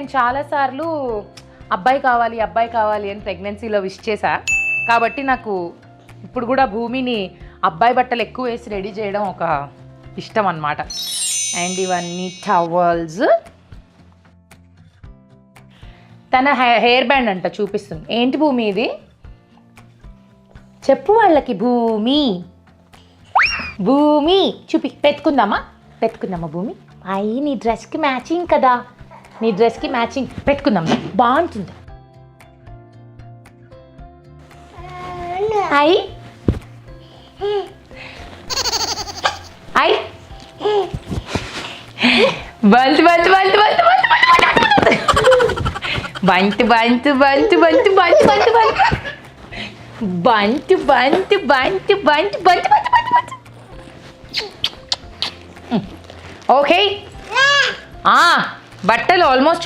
నేను చాలాసార్లు అబ్బాయి కావాలి అని ప్రెగ్నెన్సీలో విష్ చేశా. కాబట్టి నాకు ఇప్పుడు కూడా భూమిని అబ్బాయి బట్టలు ఎక్కువ వేసి రెడీ చేయడం ఒక ఇష్టం అన్నమాట. అండ్ ఇవన్నీ టవల్స్. తన హెయిర్ బ్యాండ్ అంట చూపిస్తుంది. ఏంటి భూమి ఇది? చెప్పు వాళ్ళకి. భూమి చూపి. పెట్టుకుందామా భూమి? అయ్యి నీ డ్రెస్కి మ్యాచింగ్ కదా, నీ డ్రెస్కి మ్యాచింగ్ పెట్టుకుందాం, బాగుంటుంది. అయ్యి బంతు ఓకే. బట్టలు ఆల్మోస్ట్